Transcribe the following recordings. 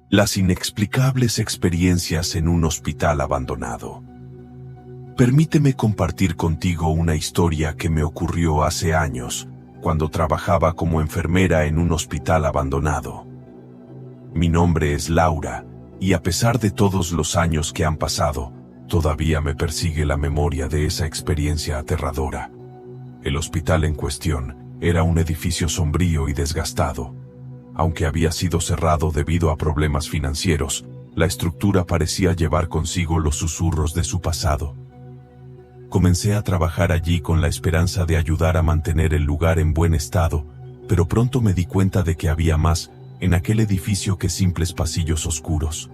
Las inexplicables experiencias en un hospital abandonado. Permíteme compartir contigo una historia que me ocurrió hace años, cuando trabajaba como enfermera en un hospital abandonado. Mi nombre es Laura, y a pesar de todos los años que han pasado, todavía me persigue la memoria de esa experiencia aterradora. El hospital en cuestión era un edificio sombrío y desgastado. Aunque había sido cerrado debido a problemas financieros, la estructura parecía llevar consigo los susurros de su pasado. Comencé a trabajar allí con la esperanza de ayudar a mantener el lugar en buen estado, pero pronto me di cuenta de que había más en aquel edificio que simples pasillos oscuros.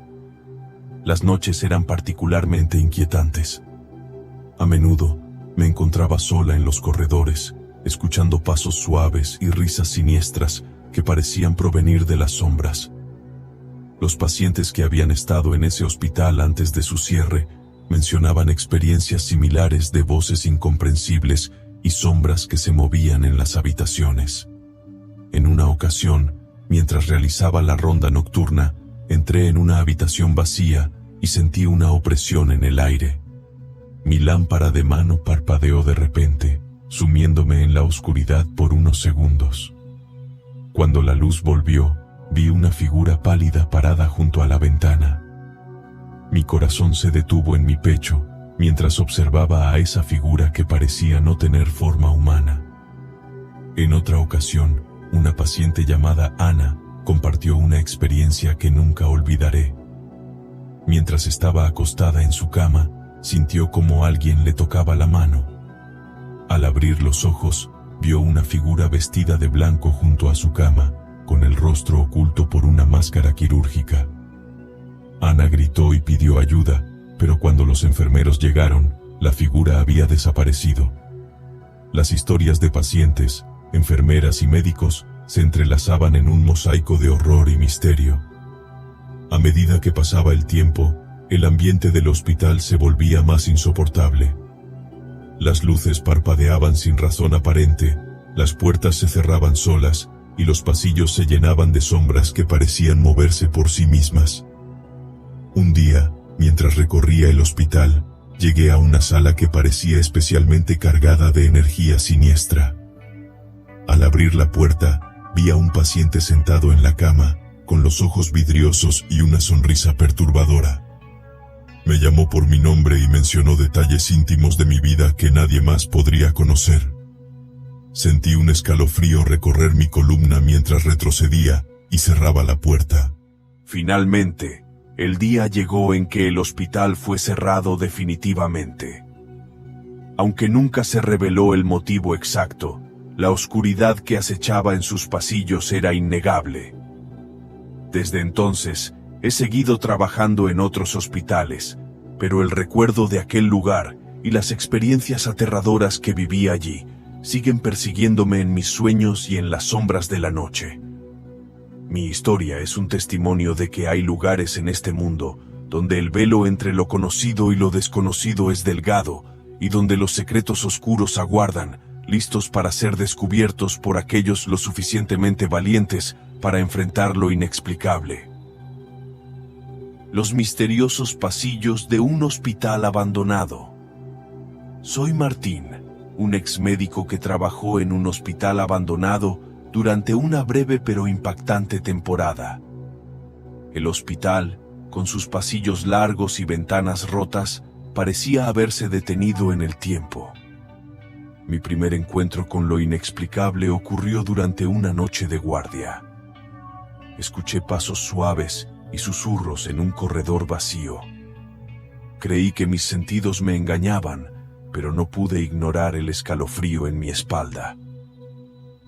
Las noches eran particularmente inquietantes. A menudo me encontraba sola en los corredores, escuchando pasos suaves y risas siniestras que parecían provenir de las sombras. Los pacientes que habían estado en ese hospital antes de su cierre mencionaban experiencias similares de voces incomprensibles y sombras que se movían en las habitaciones. En una ocasión, mientras realizaba la ronda nocturna, entré en una habitación vacía y sentí una opresión en el aire. Mi lámpara de mano parpadeó de repente, sumiéndome en la oscuridad por unos segundos. Cuando la luz volvió, vi una figura pálida parada junto a la ventana. Mi corazón se detuvo en mi pecho, mientras observaba a esa figura que parecía no tener forma humana. En otra ocasión, una paciente llamada Ana compartió una experiencia que nunca olvidaré. Mientras estaba acostada en su cama, sintió como alguien le tocaba la mano. Al abrir los ojos, vio una figura vestida de blanco junto a su cama, con el rostro oculto por una máscara quirúrgica. Ana gritó y pidió ayuda, pero cuando los enfermeros llegaron, la figura había desaparecido. Las historias de pacientes, enfermeras y médicos se entrelazaban en un mosaico de horror y misterio. A medida que pasaba el tiempo, el ambiente del hospital se volvía más insoportable. Las luces parpadeaban sin razón aparente, las puertas se cerraban solas, y los pasillos se llenaban de sombras que parecían moverse por sí mismas. Un día, mientras recorría el hospital, llegué a una sala que parecía especialmente cargada de energía siniestra. Al abrir la puerta, vi a un paciente sentado en la cama, con los ojos vidriosos y una sonrisa perturbadora. Me llamó por mi nombre y mencionó detalles íntimos de mi vida que nadie más podría conocer. Sentí un escalofrío recorrer mi columna mientras retrocedía y cerraba la puerta. Finalmente, el día llegó en que el hospital fue cerrado definitivamente. Aunque nunca se reveló el motivo exacto, la oscuridad que acechaba en sus pasillos era innegable. Desde entonces, he seguido trabajando en otros hospitales, pero el recuerdo de aquel lugar y las experiencias aterradoras que viví allí siguen persiguiéndome en mis sueños y en las sombras de la noche. Mi historia es un testimonio de que hay lugares en este mundo donde el velo entre lo conocido y lo desconocido es delgado y donde los secretos oscuros aguardan, listos para ser descubiertos por aquellos lo suficientemente valientes para enfrentar lo inexplicable. Los misteriosos pasillos de un hospital abandonado. Soy Martín, un exmédico que trabajó en un hospital abandonado durante una breve pero impactante temporada. El hospital, con sus pasillos largos y ventanas rotas, parecía haberse detenido en el tiempo. Mi primer encuentro con lo inexplicable ocurrió durante una noche de guardia. Escuché pasos suaves y susurros en un corredor vacío. Creí que mis sentidos me engañaban, pero no pude ignorar el escalofrío en mi espalda.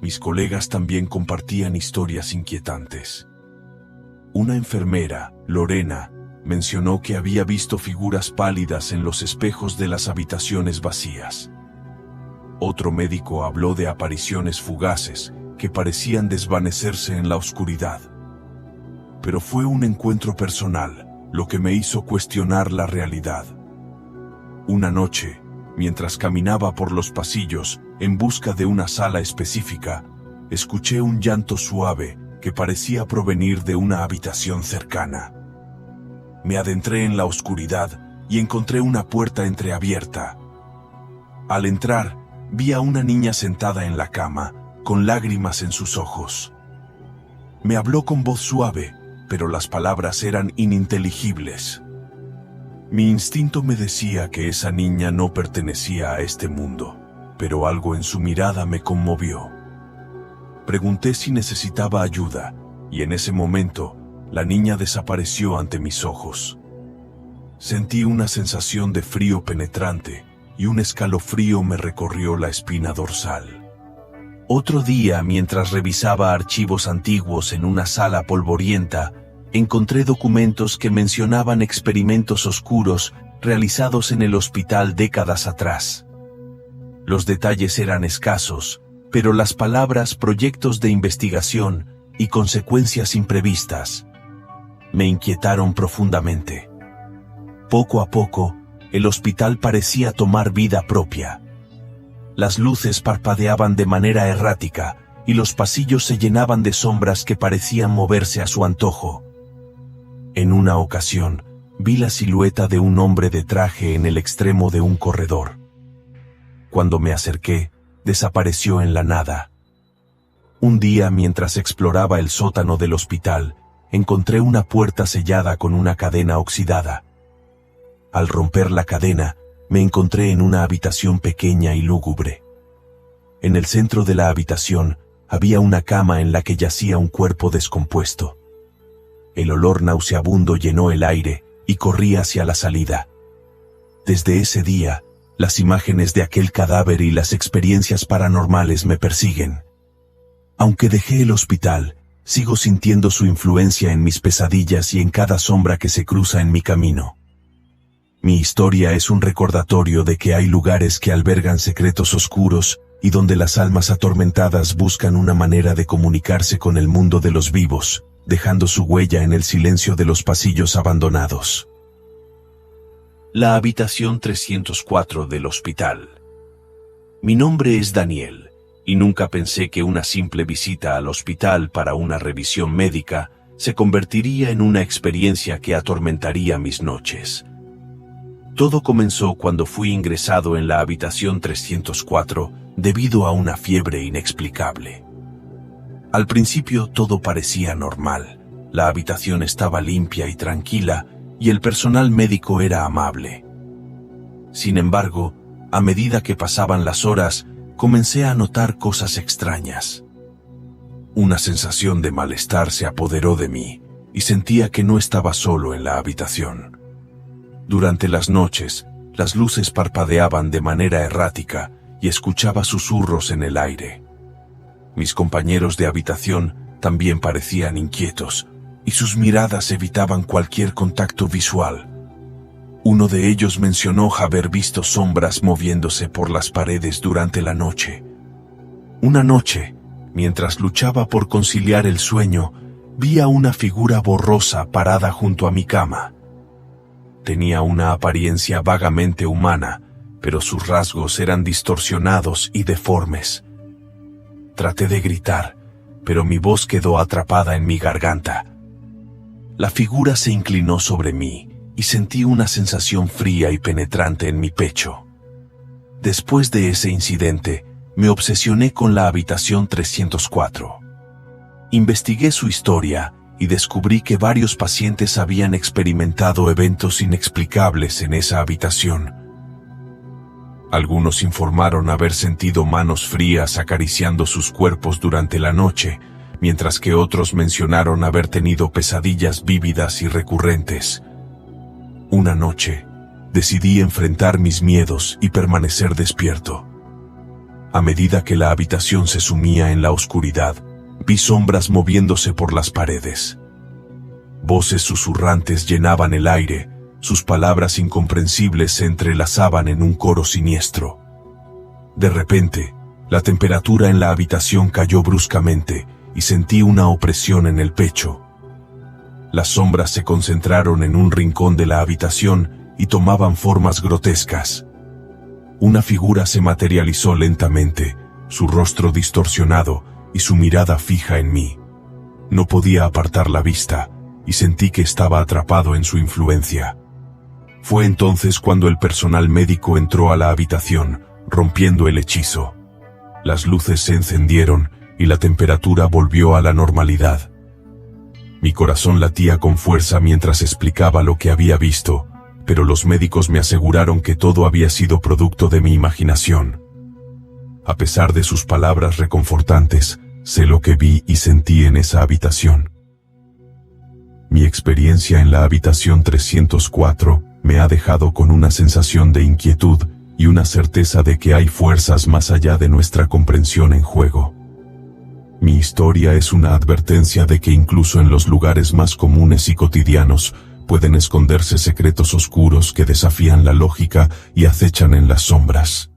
Mis colegas también compartían historias inquietantes. Una enfermera, Lorena, mencionó que había visto figuras pálidas en los espejos de las habitaciones vacías. Otro médico habló de apariciones fugaces que parecían desvanecerse en la oscuridad. Pero fue un encuentro personal, lo que me hizo cuestionar la realidad. Una noche, mientras caminaba por los pasillos en busca de una sala específica, escuché un llanto suave que parecía provenir de una habitación cercana. Me adentré en la oscuridad y encontré una puerta entreabierta. Al entrar, vi a una niña sentada en la cama, con lágrimas en sus ojos. Me habló con voz suave, pero las palabras eran ininteligibles. Mi instinto me decía que esa niña no pertenecía a este mundo, pero algo en su mirada me conmovió. Pregunté si necesitaba ayuda, y en ese momento, la niña desapareció ante mis ojos. Sentí una sensación de frío penetrante, y un escalofrío me recorrió la espina dorsal. Otro día, mientras revisaba archivos antiguos en una sala polvorienta, encontré documentos que mencionaban experimentos oscuros realizados en el hospital décadas atrás. Los detalles eran escasos, pero las palabras proyectos de investigación y consecuencias imprevistas me inquietaron profundamente. Poco a poco, el hospital parecía tomar vida propia. Las luces parpadeaban de manera errática y los pasillos se llenaban de sombras que parecían moverse a su antojo. En una ocasión, vi la silueta de un hombre de traje en el extremo de un corredor. Cuando me acerqué, desapareció en la nada. Un día, mientras exploraba el sótano del hospital, encontré una puerta sellada con una cadena oxidada. Al romper la cadena, me encontré en una habitación pequeña y lúgubre. En el centro de la habitación, había una cama en la que yacía un cuerpo descompuesto. El olor nauseabundo llenó el aire y corrí hacia la salida. Desde ese día, las imágenes de aquel cadáver y las experiencias paranormales me persiguen. Aunque dejé el hospital, sigo sintiendo su influencia en mis pesadillas y en cada sombra que se cruza en mi camino. Mi historia es un recordatorio de que hay lugares que albergan secretos oscuros y donde las almas atormentadas buscan una manera de comunicarse con el mundo de los vivos, dejando su huella en el silencio de los pasillos abandonados. La habitación 304 del hospital. Mi nombre es Daniel, y nunca pensé que una simple visita al hospital para una revisión médica se convertiría en una experiencia que atormentaría mis noches. Todo comenzó cuando fui ingresado en la habitación 304 debido a una fiebre inexplicable. Al principio todo parecía normal, la habitación estaba limpia y tranquila y el personal médico era amable. Sin embargo, a medida que pasaban las horas, comencé a notar cosas extrañas. Una sensación de malestar se apoderó de mí y sentía que no estaba solo en la habitación. Durante las noches, las luces parpadeaban de manera errática y escuchaba susurros en el aire. Mis compañeros de habitación también parecían inquietos, y sus miradas evitaban cualquier contacto visual. Uno de ellos mencionó haber visto sombras moviéndose por las paredes durante la noche. Una noche, mientras luchaba por conciliar el sueño, vi a una figura borrosa parada junto a mi cama. Tenía una apariencia vagamente humana, pero sus rasgos eran distorsionados y deformes. Traté de gritar, pero mi voz quedó atrapada en mi garganta. La figura se inclinó sobre mí y sentí una sensación fría y penetrante en mi pecho. Después de ese incidente, me obsesioné con la habitación 304. Investigué su historia y descubrí que varios pacientes habían experimentado eventos inexplicables en esa habitación. Algunos informaron haber sentido manos frías acariciando sus cuerpos durante la noche, mientras que otros mencionaron haber tenido pesadillas vívidas y recurrentes. Una noche, decidí enfrentar mis miedos y permanecer despierto. A medida que la habitación se sumía en la oscuridad, vi sombras moviéndose por las paredes. Voces susurrantes llenaban el aire, sus palabras incomprensibles se entrelazaban en un coro siniestro. De repente, la temperatura en la habitación cayó bruscamente y sentí una opresión en el pecho. Las sombras se concentraron en un rincón de la habitación y tomaban formas grotescas. Una figura se materializó lentamente, su rostro distorsionado y su mirada fija en mí. No podía apartar la vista, y sentí que estaba atrapado en su influencia. Fue entonces cuando el personal médico entró a la habitación, rompiendo el hechizo. Las luces se encendieron y la temperatura volvió a la normalidad. Mi corazón latía con fuerza mientras explicaba lo que había visto, pero los médicos me aseguraron que todo había sido producto de mi imaginación. A pesar de sus palabras reconfortantes, sé lo que vi y sentí en esa habitación. Mi experiencia en la habitación 304 me ha dejado con una sensación de inquietud y una certeza de que hay fuerzas más allá de nuestra comprensión en juego. Mi historia es una advertencia de que incluso en los lugares más comunes y cotidianos pueden esconderse secretos oscuros que desafían la lógica y acechan en las sombras.